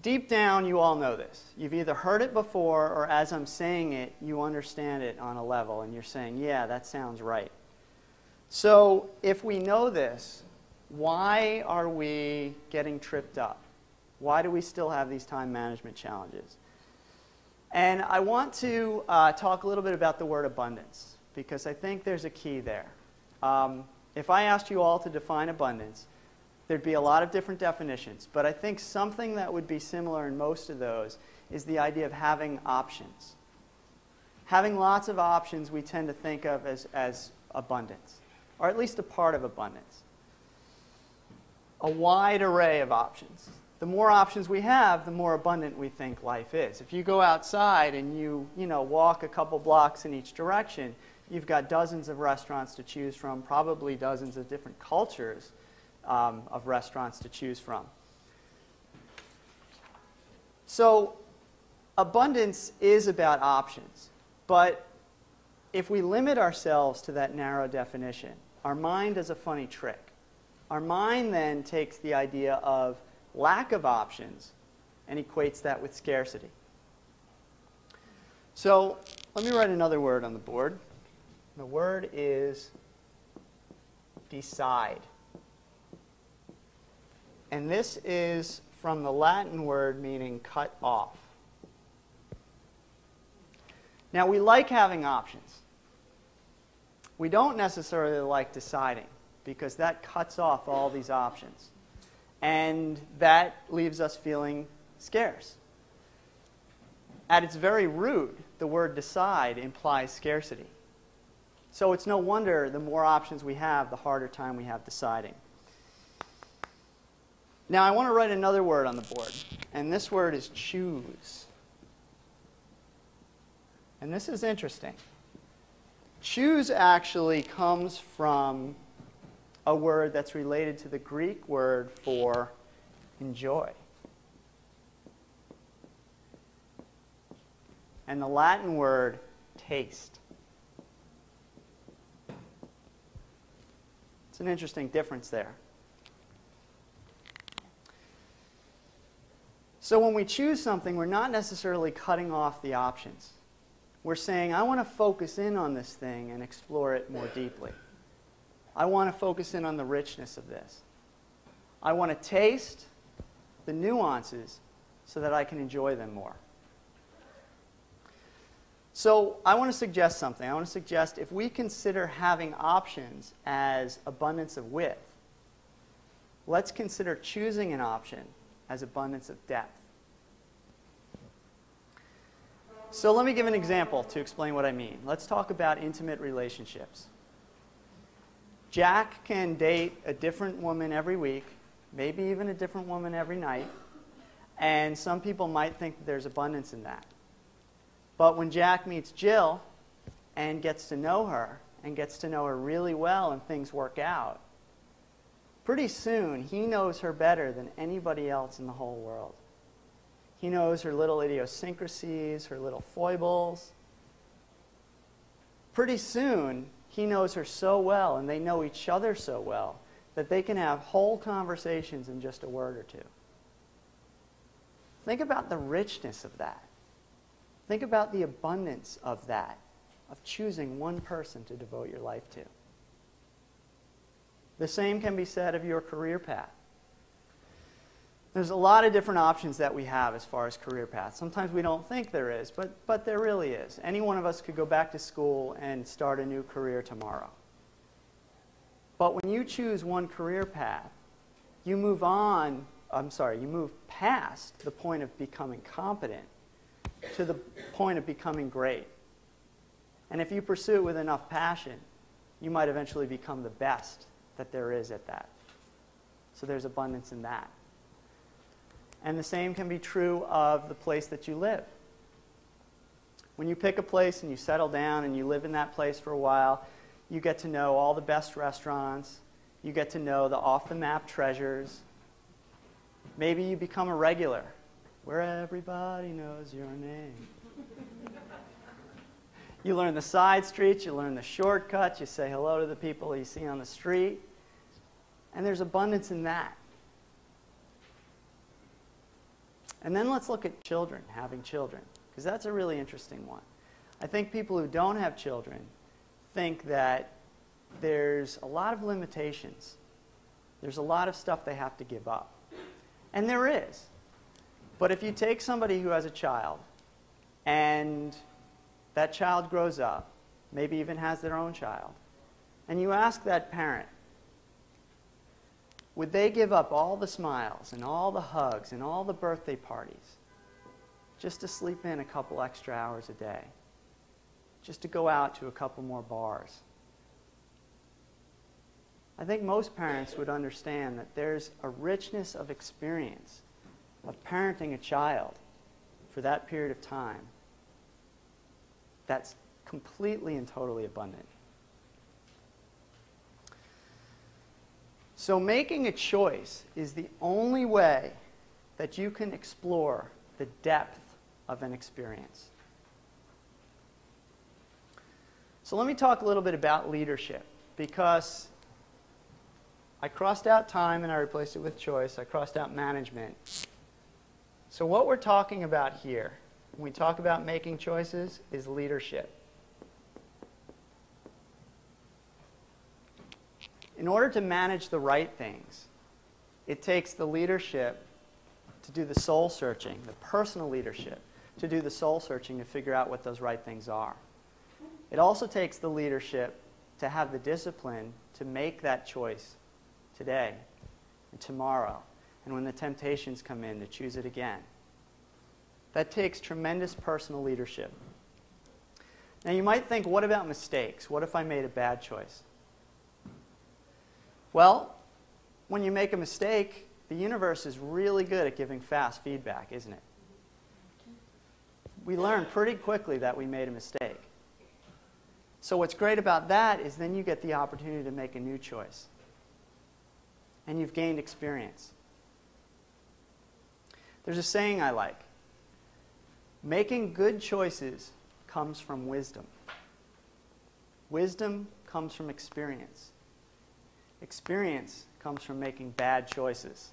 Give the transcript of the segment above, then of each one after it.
deep down, you all know this. You've either heard it before, or as I'm saying it, you understand it on a level, and you're saying, yeah, that sounds right. So if we know this, why are we getting tripped up? Why do we still have these time management challenges? And I want to talk a little bit about the word abundance, because I think there's a key there. If I asked you all to define abundance, there'd be a lot of different definitions, but I think something that would be similar in most of those is the idea of having options. Having lots of options we tend to think of as abundance, or at least a part of abundance. A wide array of options. The more options we have, the more abundant we think life is. If you go outside and you walk a couple blocks in each direction, you've got dozens of restaurants to choose from, probably dozens of different cultures of restaurants to choose from. So abundance is about options, but if we limit ourselves to that narrow definition, our mind does a funny trick. Our mind then takes the idea of lack of options and equates that with scarcity. So let me write another word on the board. The word is decide. And this is from the Latin word meaning cut off. Now, we like having options. We don't necessarily like deciding, because that cuts off all these options. And that leaves us feeling scarce. At its very root, the word decide implies scarcity. So it's no wonder the more options we have, the harder time we have deciding. Now, I want to write another word on the board, and this word is choose. And this is interesting. Choose actually comes from a word that's related to the Greek word for enjoy. And the Latin word taste. It's an interesting difference there. So when we choose something, we're not necessarily cutting off the options. We're saying, I want to focus in on this thing and explore it more deeply. I want to focus in on the richness of this. I want to taste the nuances so that I can enjoy them more. So I want to suggest something. I want to suggest if we consider having options as abundance of width, let's consider choosing an option as abundance of depth. So let me give an example to explain what I mean. Let's talk about intimate relationships. Jack can date a different woman every week, maybe even a different woman every night, and some people might think that there's abundance in that. But when Jack meets Jill and gets to know her, and gets to know her really well, and things work out, pretty soon he knows her better than anybody else in the whole world. He knows her little idiosyncrasies, her little foibles. Pretty soon, he knows her so well, and they know each other so well, that they can have whole conversations in just a word or two. Think about the richness of that. Think about the abundance of that, of choosing one person to devote your life to. The same can be said of your career path. There's a lot of different options that we have as far as career paths. Sometimes we don't think there is, but there really is. Any one of us could go back to school and start a new career tomorrow. But when you choose one career path, you move past the point of becoming competent to the point of becoming great. And if you pursue it with enough passion, you might eventually become the best that there is at that. So there's abundance in that. And the same can be true of the place that you live. When you pick a place and you settle down and you live in that place for a while, you get to know all the best restaurants. You get to know the off-the-map treasures. Maybe you become a regular, where everybody knows your name. You learn the side streets, you learn the shortcuts, you say hello to the people you see on the street. And there's abundance in that. And then let's look at children, having children, because that's a really interesting one. I think people who don't have children think that there's a lot of limitations. There's a lot of stuff they have to give up. And there is. But if you take somebody who has a child, and that child grows up, maybe even has their own child, and you ask that parent, would they give up all the smiles and all the hugs and all the birthday parties just to sleep in a couple extra hours a day, just to go out to a couple more bars? I think most parents would understand that there's a richness of experience of parenting a child for that period of time that's completely and totally abundant. So making a choice is the only way that you can explore the depth of an experience. So let me talk a little bit about leadership, because I crossed out time and I replaced it with choice. I crossed out management. So what we're talking about here, when we talk about making choices, is leadership. In order to manage the right things, it takes the leadership to do the soul searching, the personal leadership, to do the soul searching to figure out what those right things are. It also takes the leadership to have the discipline to make that choice today and tomorrow, and when the temptations come in, to choose it again. That takes tremendous personal leadership. Now you might think, what about mistakes? What if I made a bad choice? Well, when you make a mistake, the universe is really good at giving fast feedback, isn't it? We learn pretty quickly that we made a mistake. So what's great about that is then you get the opportunity to make a new choice. And you've gained experience. There's a saying I like. Making good choices comes from wisdom. Wisdom comes from experience. Experience comes from making bad choices.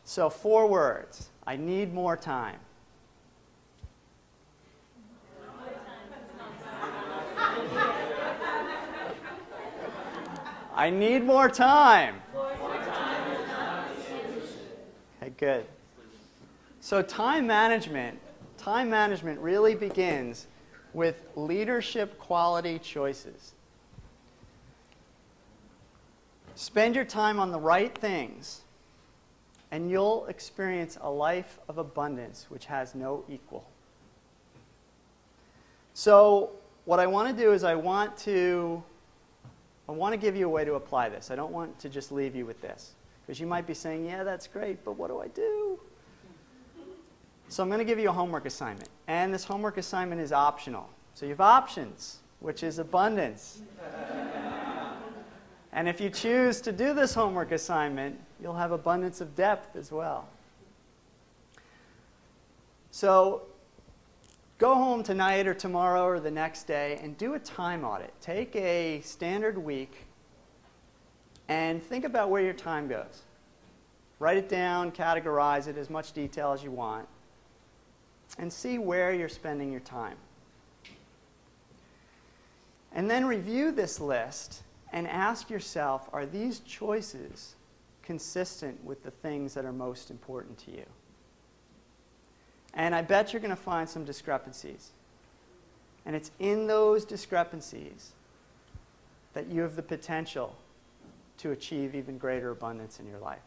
So 4 words. I need more time. I need more time. Okay, good. So time management really begins with leadership quality choices. Spend your time on the right things, and you'll experience a life of abundance which has no equal. So what I want to do is I want to give you a way to apply this. I don't want to just leave you with this, because you might be saying, yeah, that's great, but what do I do? So I'm going to give you a homework assignment. And this homework assignment is optional. So you have options, which is abundance. And if you choose to do this homework assignment, you'll have abundance of depth as well. So go home tonight or tomorrow or the next day and do a time audit. Take a standard week and think about where your time goes. Write it down, categorize it as much detail as you want, and see where you're spending your time. And then review this list and ask yourself, are these choices consistent with the things that are most important to you? And I bet you're going to find some discrepancies. And it's in those discrepancies that you have the potential to achieve even greater abundance in your life.